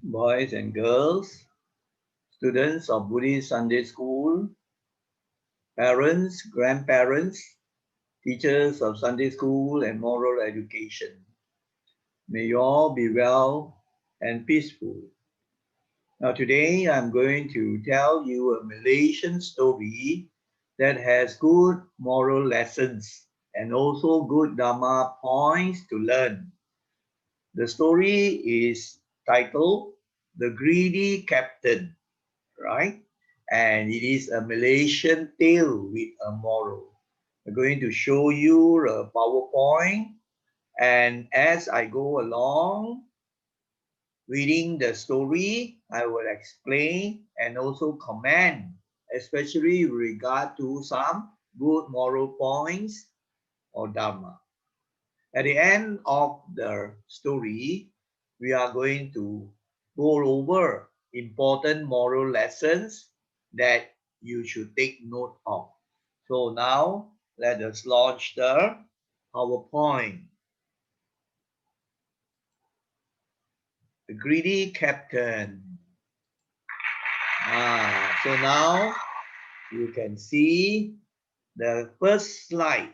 boys and girls, students of Buddhist Sunday School, parents, grandparents, teachers of Sunday School and moral education. May you all be well and peaceful. Now today I'm going to tell you a Malaysian story that has good moral lessons and also good Dharma points to learn. The story is titled The Greedy Captain, right? And it is a Malaysian tale with a moral. I'm going to show you a PowerPoint, and as I go along reading the story, I will explain and also comment, especially with regard to some good moral points or Dharma. At the end of the story, we are going to go over important moral lessons that you should take note of. So now let us launch the PowerPoint. The greedy captain. So now you can see the first slide.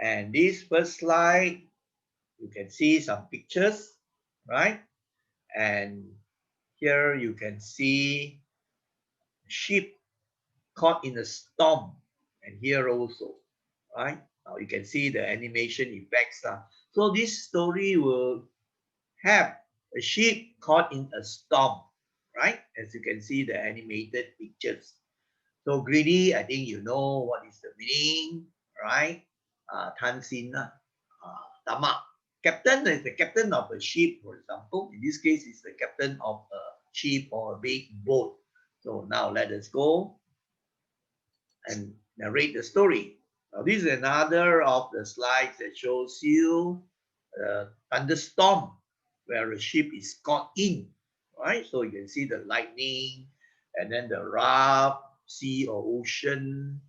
And this first slide, you can see some pictures, right? And here you can see ship caught in a storm, and here also, right? Now you can see the animation effects. So this story will have a ship caught in a storm, right? As you can see the animated pictures. So greedy, I think you know what is the meaning, right? Tan sin, tamak. Captain is the captain of a ship, for example. In this case, it's the captain of a ship or a big boat. So now let us go and narrate the story. Now, this is another of the slides that shows you a thunderstorm where a ship is caught in, right? So you can see the lightning and then the rough sea or ocean.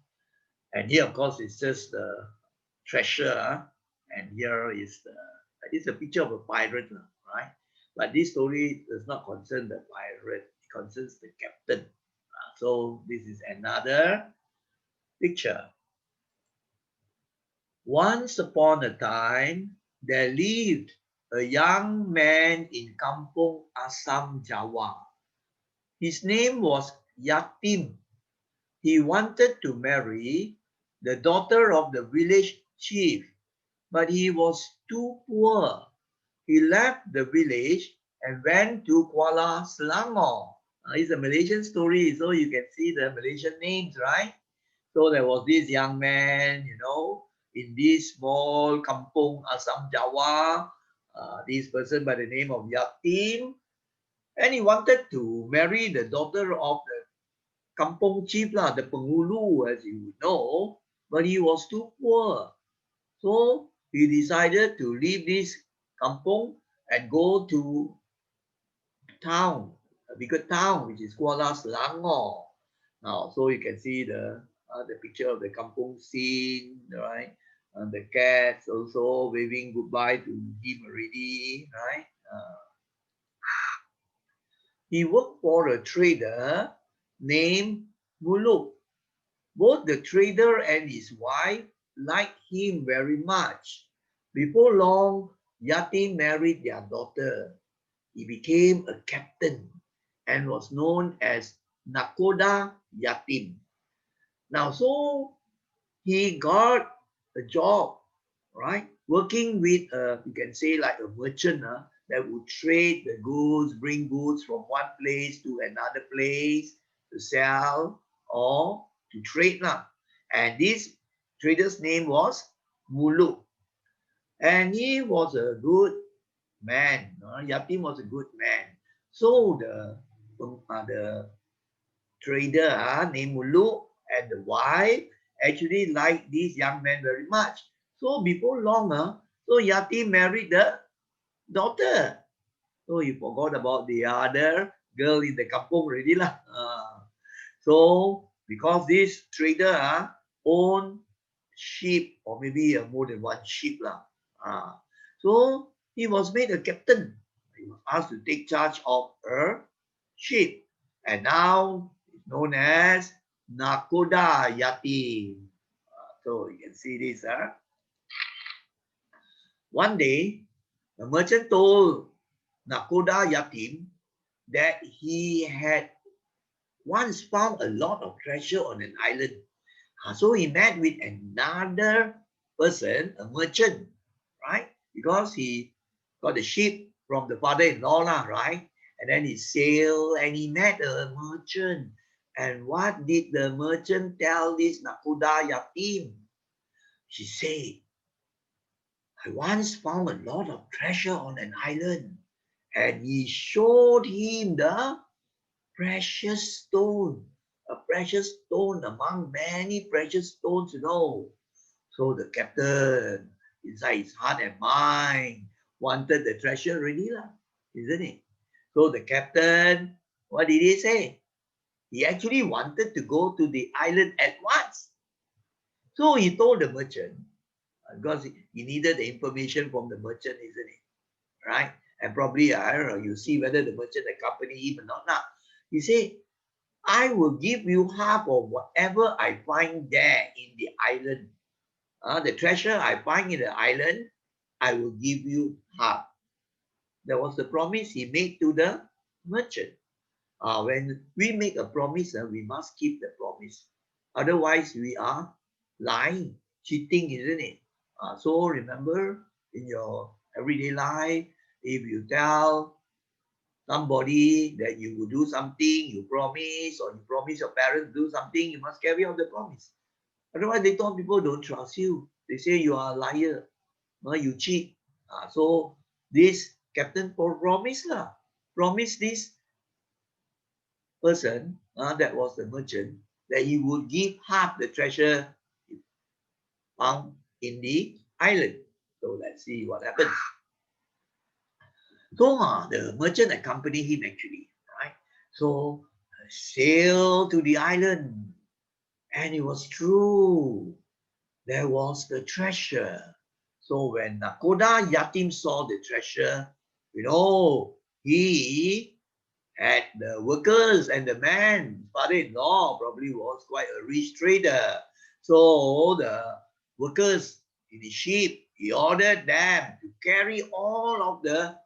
And here, of course, it's just the treasure. And here is it's a picture of a pirate, right? But this story does not concern the pirate. It concerns the captain. So this is another picture. Once upon a time, there lived a young man in Kampung Asam, Jawa. His name was Yatim. He wanted to marry the daughter of the village chief, but he was too poor. He left the village and went to Kuala Selangor. It's a Malaysian story, so you can see the Malaysian names, right? So there was this young man, in this small kampung Asam Jawa, this person by the name of Yatim, and he wanted to marry the daughter of the kampung chief, lah, the penghulu, as you know, but he was too poor. So he decided to leave this kampung and go to town, a bigger town, which is Kuala Selangor. Now, so you can see the picture of the kampung scene, right? And the cats also waving goodbye to him already, right? He worked for a trader named Muluk. Both the trader and his wife liked him very much. Before long, Yatim married their daughter. He became a captain and was known as Nakoda Yatim. Now, so he got a job, right? Working with, you can say like a merchant that would trade the goods, bring goods from one place to another place to sell or to trade. And this trader's name was Muluk. And he was a good man. Yatim was a good man. So the trader named Muluk and the wife actually liked this young man very much. So before long, so Yatim married the daughter. So he forgot about the other girl in the kampung already lah. So because this trader owned sheep or maybe more than one sheep lah. So he was made a captain. asked to take charge of a ship. And now it's known as Nakoda Yatim. So you can see this. One day, the merchant told Nakoda Yatim that he had once found a lot of treasure on an island. So he met with another person, a merchant, right? Because he got the ship from the father-in-law, right? And then he sailed and he met a merchant. And what did the merchant tell this Nakoda Yatim? She said, I once found a lot of treasure on an island. And he showed him the precious stone, a precious stone among many precious stones, So the captain, inside his heart and mind, wanted the treasure already, isn't it? So the captain, what did he say? He actually wanted to go to the island at once. So he told the merchant, because he needed the information from the merchant, isn't it? Right? And probably, I don't know, you see whether the merchant accompanied him or not. Now, he said, I will give you half of whatever I find there in the island. The treasure I find in the island, I will give you half. That was the promise he made to the merchant. When we make a promise, we must keep the promise. Otherwise, we are lying, cheating, isn't it? So remember, in your everyday life, if you tell somebody that you will do something, you promise, or you promise your parents to do something, you must carry out the promise. Otherwise, they thought people don't trust you. They say you are a liar, you cheat. So this captain promised this person, that was the merchant, that he would give half the treasure found in the island. So let's see what happens. So the merchant accompanied him actually, right? So sailed to the island, and it was true. There was the treasure. So when Nakoda Yatim saw the treasure, he had the workers and the man, father-in-law probably was quite a rich trader. So the workers in the ship, he ordered them to carry all of the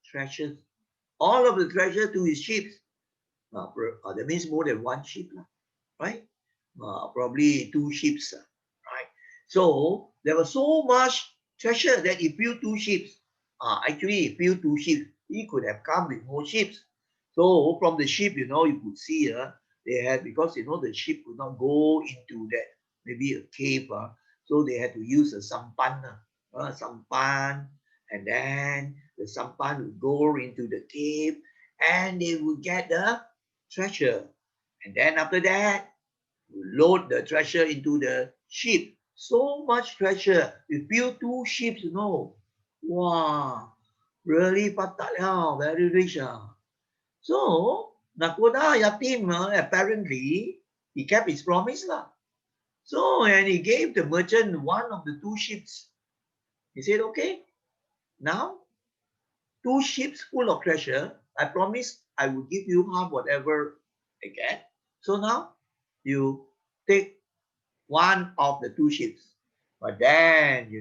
treasures, all of the treasure to his ships. That means more than one ship, right? Probably two ships, right? So there was so much treasure that he filled two ships. Actually, he filled two ships. He could have come with more ships. So from the ship, you could see they had, because the ship could not go into that, maybe a cave. So they had to use a sampan, and then the sampan would go into the cave, and they would get the treasure. And then after that, load the treasure into the ship. So much treasure. We build two ships, Wow, really patat very rich. So, Nakoda Yatim, apparently, he kept his promise. So, and he gave the merchant one of the two ships. He said, okay, now, two ships full of treasure. I promise I will give you half whatever I get. So now, you take one of the two ships. But then,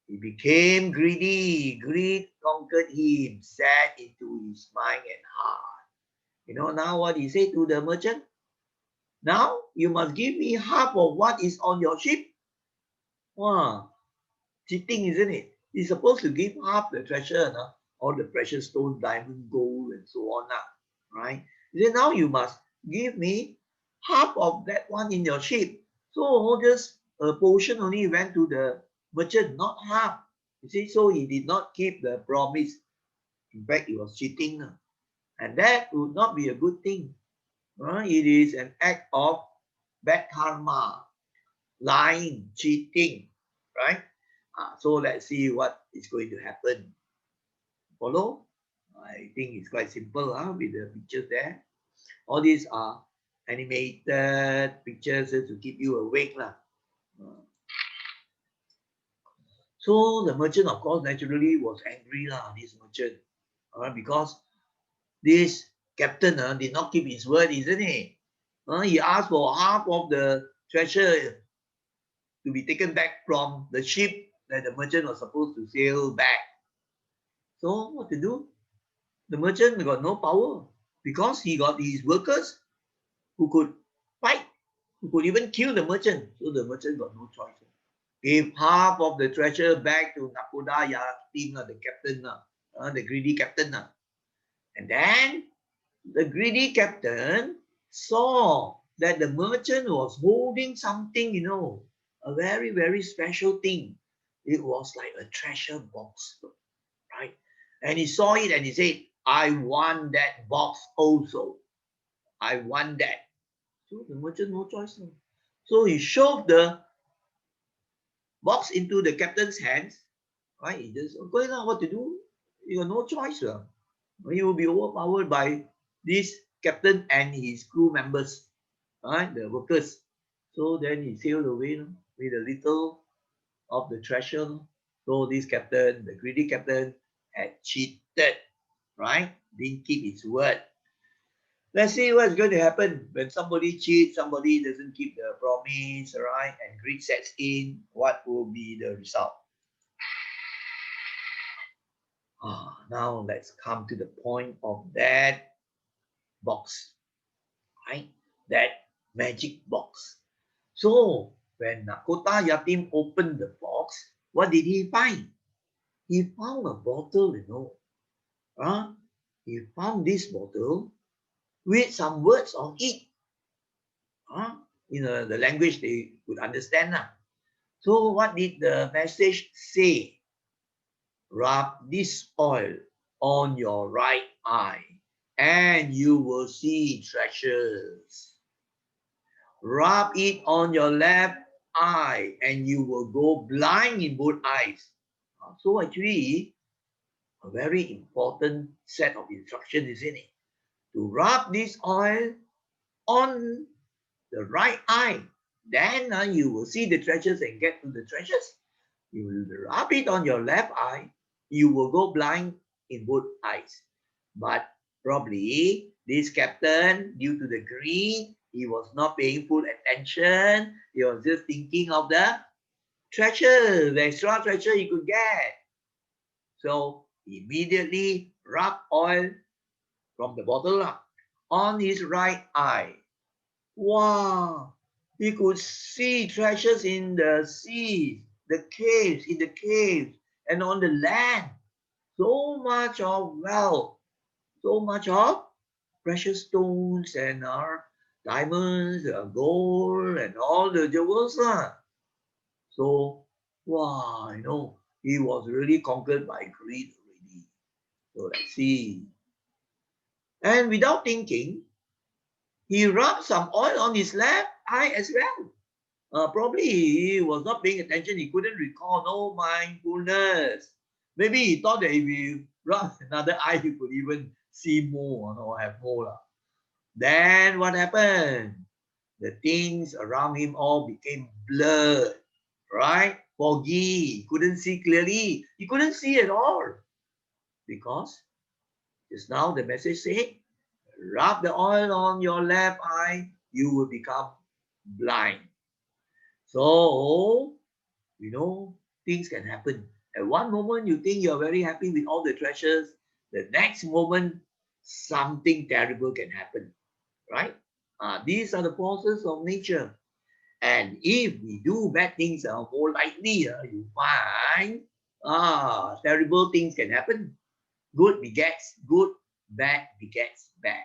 he became greedy. Greed conquered him, set into his mind and heart. Now what he said to the merchant? Now you must give me half of what is on your ship. Wow, cheating, isn't it? He's supposed to give half the treasure, all the precious stones, diamond, gold, and so on, right? He said, now you must give me half of that one in your ship. So just a portion only went to the merchant, not half. You see, so he did not keep the promise. In fact, he was cheating. And that would not be a good thing. It is an act of bad karma, lying, cheating, right? So let's see what is going to happen. Follow? I think it's quite simple with the pictures there. All these are animated pictures to keep you awake. So the merchant, of course, naturally was angry lah, this merchant, because this captain did not keep his word, isn't he? He asked for half of the treasure to be taken back from the ship that the merchant was supposed to sail back. So what to do? The merchant got no power because he got his workers who could fight, who could even kill the merchant. So the merchant got no choice. Gave half of the treasure back to Nakoda Yatim, the captain, the greedy captain. And then the greedy captain saw that the merchant was holding something, a very, very special thing. It was like a treasure box, right? And he saw it and he said, I want that box also. I want that. So the merchant, no choice. No. So he shoved the box into the captain's hands, right? He just, okay, now what to do? You got no choice. He will be overpowered by this captain and his crew members, right? The workers. So then he sailed away with a little of the treasure. So this captain, the greedy captain, had cheated, right? Didn't keep his word. Let's see what's going to happen when somebody cheats, somebody doesn't keep the promise, right? And greed sets in. What will be the result? Now let's come to the point of that box, right? That magic box. So when Nakota Yatim opened the box, what did he find? He found a bottle, He found this bottle with some words on it, the language they could understand. So what did the message say? Rub this oil on your right eye and you will see treasures. Rub it on your left eye and you will go blind in both eyes. So actually, a very important set of instructions, isn't it? To rub this oil on the right eye. Then you will see the treasures and get to the treasures. You will rub it on your left eye. You will go blind in both eyes. But probably this captain, due to the greed, he was not paying full attention. He was just thinking of the treasure, the extra treasure he could get. So immediately rub oil from the bottle on his right eye. Wow! He could see treasures in the seas, in the caves, and on the land. So much of wealth, so much of precious stones and diamonds, gold, and all the jewels. So, wow, he was really conquered by greed already. So let's see. And without thinking, he rubbed some oil on his left eye as well. Probably he was not paying attention. He couldn't recall. No mindfulness. Maybe he thought that if he rub another eye, he could even see more or have more. Then what happened? The things around him all became blurred, right? Foggy. He couldn't see clearly. He couldn't see at all because just now the message said, rub the oil on your left eye, you will become blind. So, things can happen. At one moment, you think you're very happy with all the treasures. The next moment, something terrible can happen, right? These are the forces of nature. And if we do bad things more likely, you find terrible things can happen. Good begets good, bad begets bad.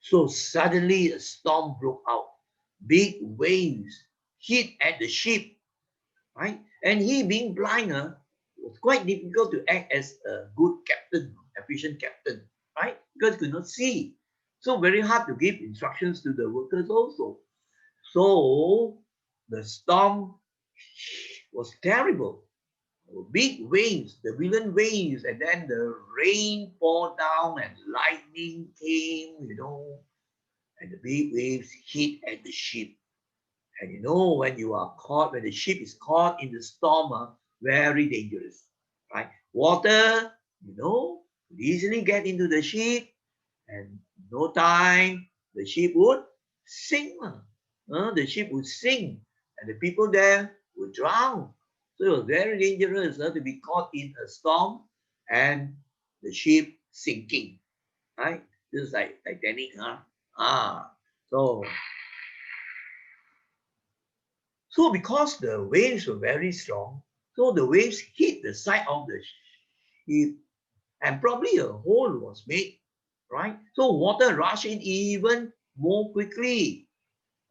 So suddenly a storm broke out. Big waves hit at the ship, right? And he being blind, it was quite difficult to act as a good captain, efficient captain, right? Because he could not see. So very hard to give instructions to the workers also. So the storm was terrible. Big waves, the villain waves, and then the rain poured down and lightning came, and the big waves hit at the ship. And when you are caught, when the ship is caught in the storm, very dangerous, right? Water, will easily get into the ship, and no time the ship would sink. The ship would sink, and the people there would drown. So it was very dangerous to be caught in a storm and the ship sinking, right? This is like Titanic, huh? Ah, so so because the waves were very strong, so the waves hit the side of the ship, and probably a hole was made, right? So water rushed in even more quickly,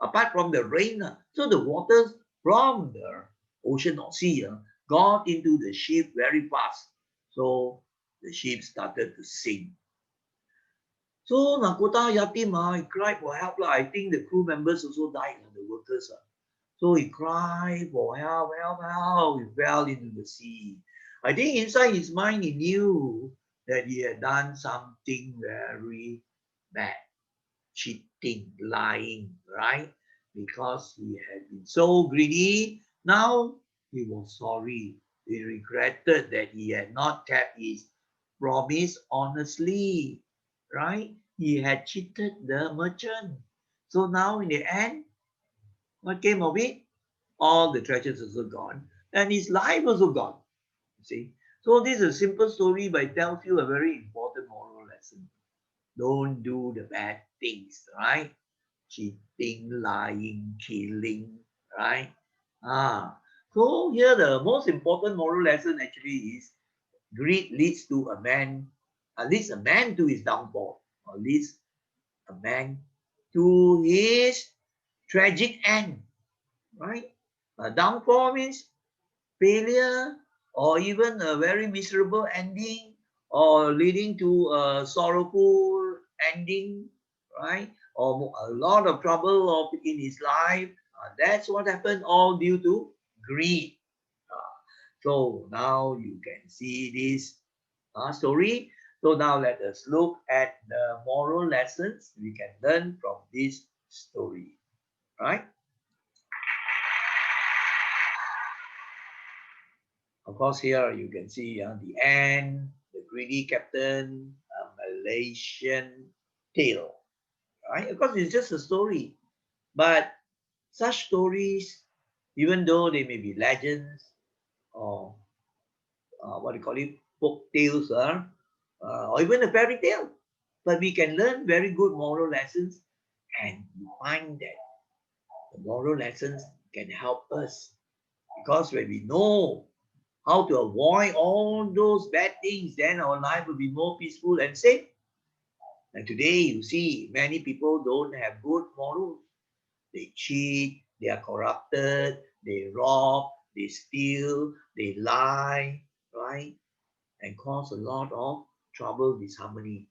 apart from the rain. So the waters from the ocean or sea got into the ship very fast. So the ship started to sink. So Nakota Yatim, he cried for help. I think the crew members also died, the workers. So he cried for help, help, help. He fell into the sea. I think inside his mind he knew that he had done something very bad, cheating, lying, right? Because he had been so greedy. Now he was sorry. He regretted that he had not kept his promise honestly, right? He had cheated the merchant. So now in the end, what came of it? All the treasures also gone, and his life also gone. You see? So this is a simple story, but it tells you a very important moral lesson. Don't do the bad things, right? Cheating, lying, killing, right? So here the most important moral lesson actually is greed leads to a man, leads a man to his downfall, or leads a man to his tragic end, right? A downfall means failure or even a very miserable ending or leading to a sorrowful ending, right? Or a lot of trouble in his life. That's what happened all due to greed. Uh, so now you can see this story. So now let us look at the moral lessons we can learn from this story, right? Of course, here you can see the ant, the greedy captain, a Malaysian tale, right? Of course, it's just a story, but such stories, even though they may be legends or what do you call it, folk tales, or even a fairy tale, but we can learn very good moral lessons, and you find that the moral lessons can help us because when we know how to avoid all those bad things, then our life will be more peaceful and safe. And today, you see, many people don't have good morals. They cheat, they are corrupted, they rob, they steal, they lie, right? And cause a lot of trouble, disharmony.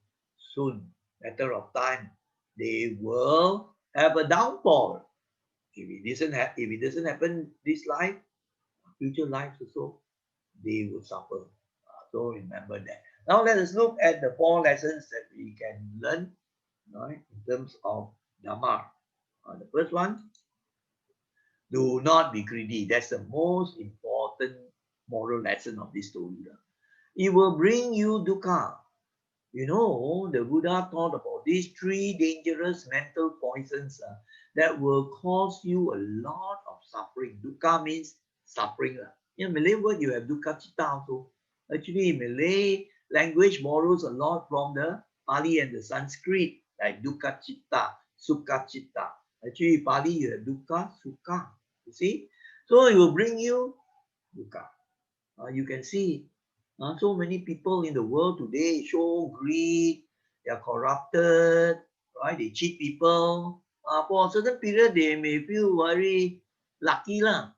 Soon, matter of time, they will have a downfall. If it doesn't happen this life, future lives also they will suffer. So remember that. Now let us look at the 4 lessons that we can learn, right, in terms of Dhamma. The first one, do not be greedy. That's the most important moral lesson of this story. It will bring you dukkha. The Buddha taught about these 3 dangerous mental poisons that will cause you a lot of suffering. Dukkha means suffering. In Malay word, you have dukkha citta also. Actually, Malay language borrows a lot from the Pali and the Sanskrit, like dukkha citta, sukha citta. Actually, Pali, you have dukkha, sukha. You see? So it will bring you dukkha. You can see so many people in the world today show greed, they are corrupted, right? They cheat people. For a certain period, they may feel very lucky lah.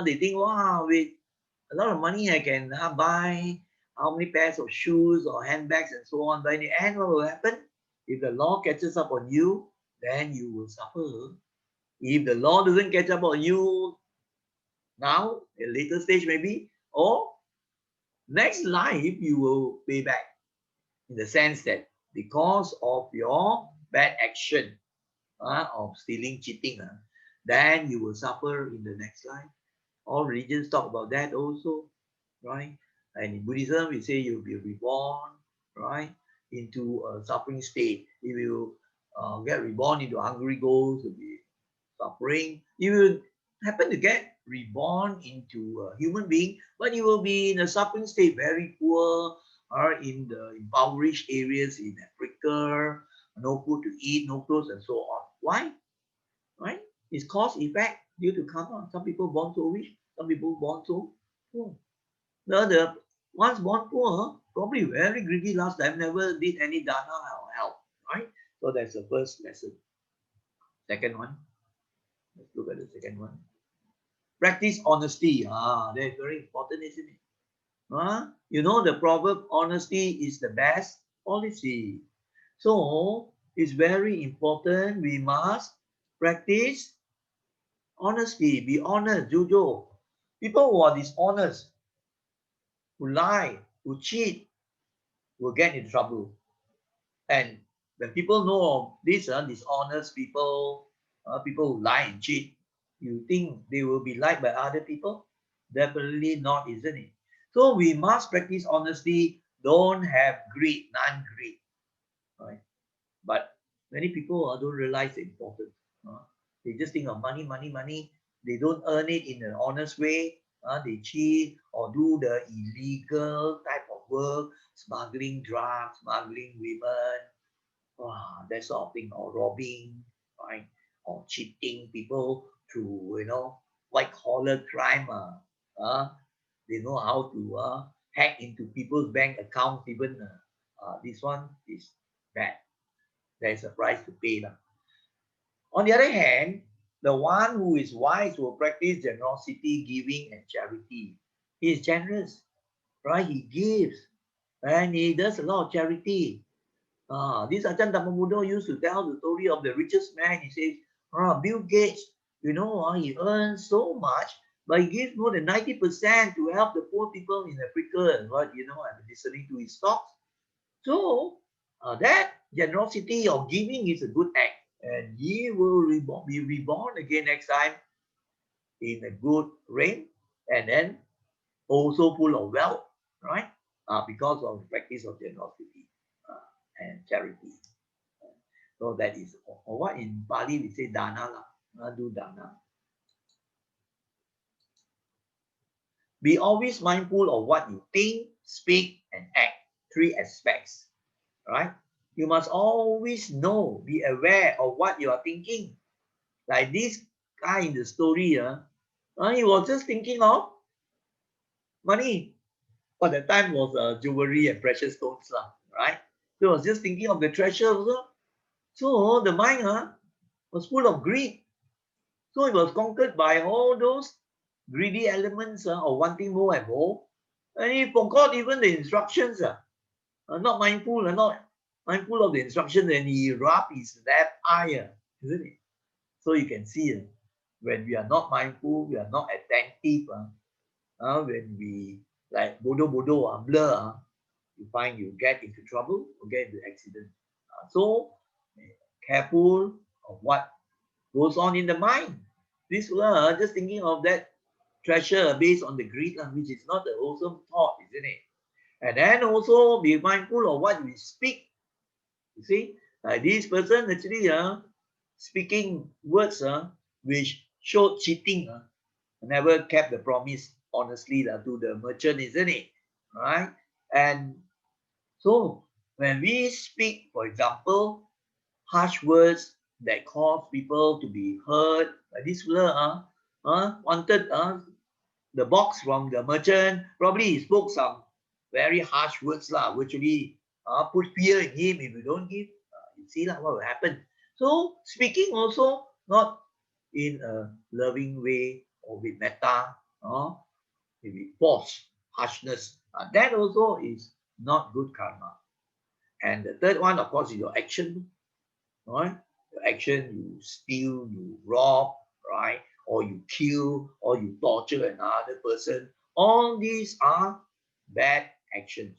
They think, wow, with a lot of money, I can buy how many pairs of shoes or handbags and so on. But in the end, what will happen? If the law catches up on you, then you will suffer. If the law doesn't catch up on you now, at a later stage maybe, or next life you will pay back in the sense that because of your bad action of stealing, cheating, then you will suffer in the next life. All religions talk about that also. right? And in Buddhism, we say you'll be reborn, right, into a suffering state. If you get reborn into hungry ghosts, you'll be suffering. You will happen to get reborn into a human being, but you will be in a suffering state, very poor, or in the impoverished areas in Africa, no food to eat, no clothes, and so on. Why? Right? It's cause effect due to karma. Some people born so rich, some people born so poor. The other ones born poor, probably very greedy last time, never did any dana or help. Right? So that's the first lesson. Second one. Let's look at the second one. Practice honesty. That's very important, isn't it? You know the proverb, honesty is the best policy. So it's very important. We must practice honesty. Be honest, Jojo. People who are dishonest, who lie, who cheat, will get in trouble. And when people know of these dishonest people, people who lie and cheat, you think they will be liked by other people? Definitely not, isn't it? So we must practice honesty. Don't have greed, non-greed, right? But many people don't realize the importance. They just think of money, money, money. They don't earn it in an honest way. They cheat or do the illegal type of work, smuggling drugs, smuggling women, that sort of thing, or robbing, right, or cheating people through white collar crime. They know how to hack into people's bank accounts. Even this one is bad. There is a price to pay. On the other hand, the one who is wise will practice generosity, giving, and charity. He is generous, right? He gives, and he does a lot of charity. This Ajahn Dhammabuddha used to tell the story of the richest man. He says, Bill Gates, he earns so much, but he gives more than 90% to help the poor people in Africa. And what, I'm listening to his talks. So that generosity or giving is a good act. And he will be reborn again next time in a good reign, and then also full of wealth, right? Because of the practice of generosity and charity. So that is, or what in Bali we say dana lah, do dana. Be always mindful of what you think, speak, and act. Three aspects, right? You must always know, be aware of what you are thinking. Like this guy in the story, he was just thinking of money. But the time was jewelry and precious stones, right? He was just thinking of the treasure also. So the mind was full of greed. So it was conquered by all those greedy elements of wanting more and more. And he forgot even the instructions. Not mindful, not mindful of the instructions, and he rubbed his left eye, isn't it? So you can see when we are not mindful, we are not attentive, when we like bodoh blur, you find you get into trouble or get into accident. So careful of what goes on in the mind. This were just thinking of that treasure based on the greed, which is not a wholesome thought, isn't it? And then also be mindful of what we speak. You see, this person actually speaking words which showed cheating, never kept the promise honestly to the merchant, isn't it? Right? And so when we speak, for example, harsh words that cause people to be hurt, like this fella wanted the box from the merchant, probably he spoke some very harsh words which really put fear in him. If you don't give, you see what will happen. So speaking also not in a loving way or with metta, maybe force, harshness. That also is not good karma. And the third one, of course, is your action. Right? Your action, you steal, you rob, right? Or you kill, or you torture another person. All these are bad actions,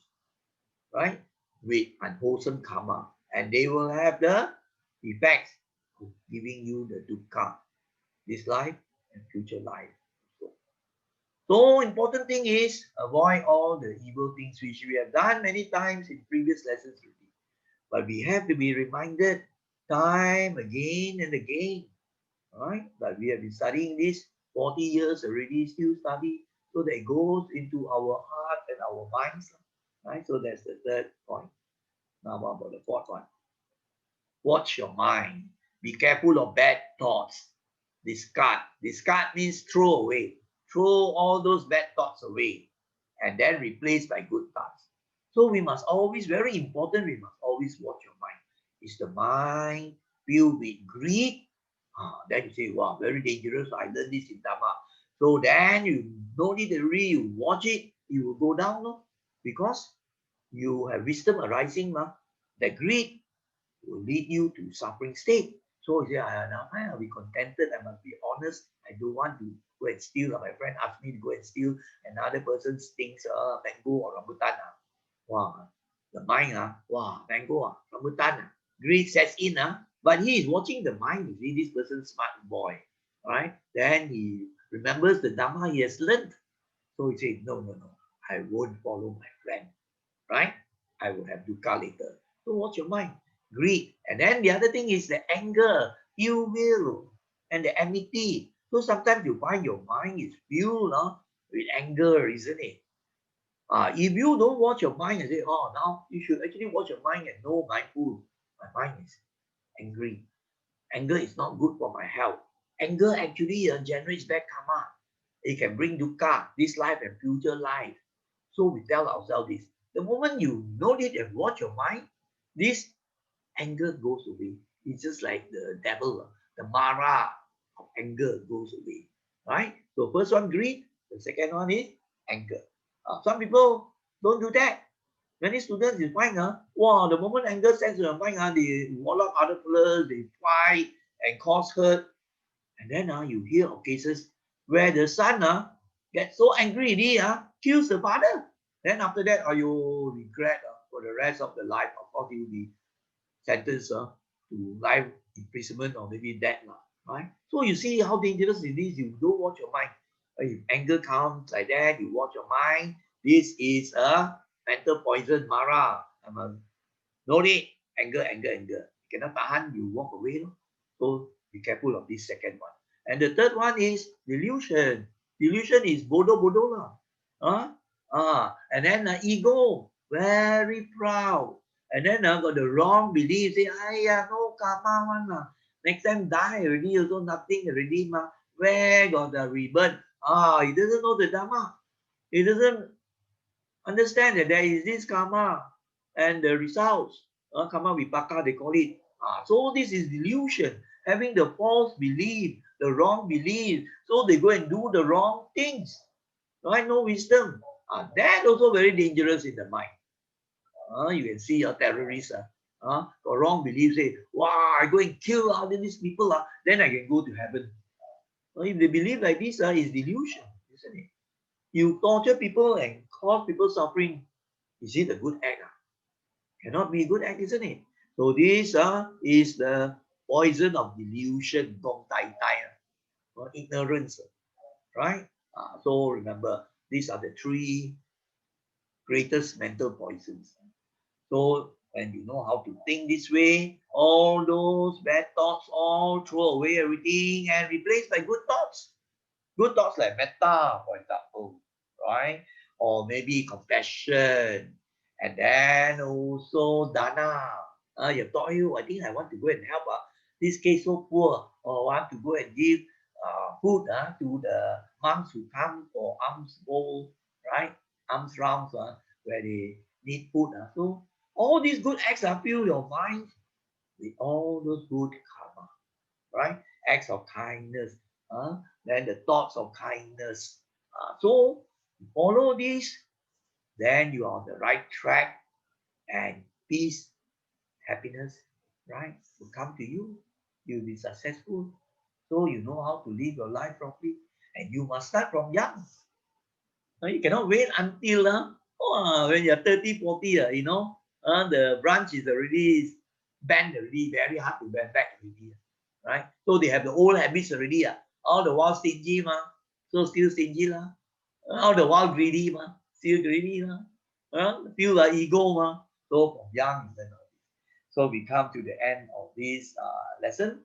right? With unwholesome karma. And they will have the effects of giving you the dukkha, this life and future life. So So important thing is avoid all the evil things which we have done many times in previous lessons already. But we have to be reminded time again and again, right? But we have been studying this 40 years already, still study, so that it goes into our heart and our minds, right? So that's the third point. Now what about the fourth one? Watch your mind. Be careful of bad thoughts. Discard. Discard means throw away. Throw all those bad thoughts away and then replace by good thoughts. So we must always, very important, we must always watch your mind. Is the mind filled with greed? Then you say, wow, very dangerous. I learned this in Dharma. So then you no need to read, you watch it, it will go down, no? Because you have wisdom arising, that greed will lead you to suffering state. So you say, now I'll be contented, I must be honest, I don't want to go and steal. My friend asked me to go and steal another person's things, mango or rambutan. Wow, the mind, wow, mango, rambutan. Greed sets in, but he is watching the mind. You see, this person's smart boy, right? Then he remembers the Dhamma he has learned. So he says, no, no, no, I won't follow my friend, right? I will have dukkha later. So watch your mind. Greed. And then the other thing is the anger, ill will, and the enmity. So sometimes you find your mind is filled with anger, isn't it? If you don't watch your mind and say, oh, now you should actually watch your mind and know mindful. My mind is angry. Anger is not good for my health. Anger actually generates bad karma. It can bring dukkha, this life and future life. So we tell ourselves this. The moment you know it and watch your mind, this anger goes away. It's just like the devil, the mara of anger goes away. Right? So first one, greed. The second one is anger. Some people don't do that. Many students you find, wow, the moment anger sets to their mind, they wall up other fellows, they fight and cause hurt. And then you hear of cases where the son gets so angry, he kills the father. Then after that, you regret for the rest of the life. Of course, he will be sentenced to life imprisonment or maybe death, right? So you see how dangerous it is. You don't watch your mind. If anger comes like that, you watch your mind. This is a mental poison, Mara. No need. Anger, anger, anger. You cannot tahan, you walk away. No? So be careful of this second one. And the third one is delusion. Delusion is bodoh-bodoh lah. And then ego, very proud. And then got the wrong belief. Say, no karma one lah. Next time die already, also nothing already. Where got the rebirth? He doesn't know the Dhamma. He doesn't understand that there is this karma and the results. Karma vipaka, they call it. So this is delusion, having the false belief, the wrong belief. So they go and do the wrong things. Right? No wisdom. That also very dangerous in the mind. You can see a terrorist got wrong belief, say, wow, I go and kill all these people, then I can go to heaven. If they believe like this, it's delusion, isn't it? You torture people and cause people suffering. Is it a good act? Cannot be a good act, isn't it? So this is the poison of delusion, ignorance, right? So remember, these are the three greatest mental poisons. So when you know how to think this way, all those bad thoughts, all throw away everything and replace by good thoughts. Good thoughts like metta, for example, right? Or maybe compassion. And then also dana. You thought I think I want to go and help this case so poor, or want to go and give food to the monks who come for alms bowl, right? Alms rounds where they need food. So all these good acts fill your mind with all those good karma, right? Acts of kindness, then the thoughts of kindness. So follow this, then you are on the right track, and peace, happiness, right, will come to you. You'll be successful. So you know how to live your life properly, and you must start from young. You cannot wait until when you're 30, 40, the branch is already bent already, very hard to bend back already, right? So they have the old habits already. All the while stingy, so still stingy. All the while greedy, ma. Still greedy, ma. Feel like ego, ma. So from young, you know. So we come to the end of this lesson.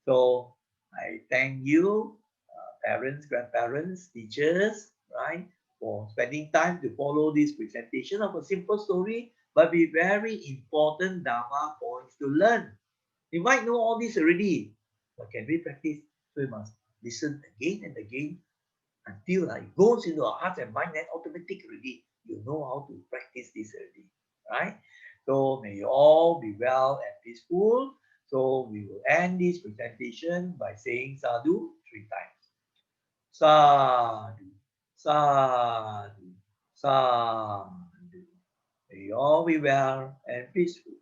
So I thank you, parents, grandparents, teachers, right, for spending time to follow this presentation of a simple story, but with very important Dharma points to learn. You might know all this already, but can we practice? So we must listen again and again until it goes into our heart and mind, then automatic already. You know how to practice this already, right? So may you all be well and peaceful. So we will end this presentation by saying sadhu 3 times. Sadhu, sadhu, sadhu. May you all be well and peaceful.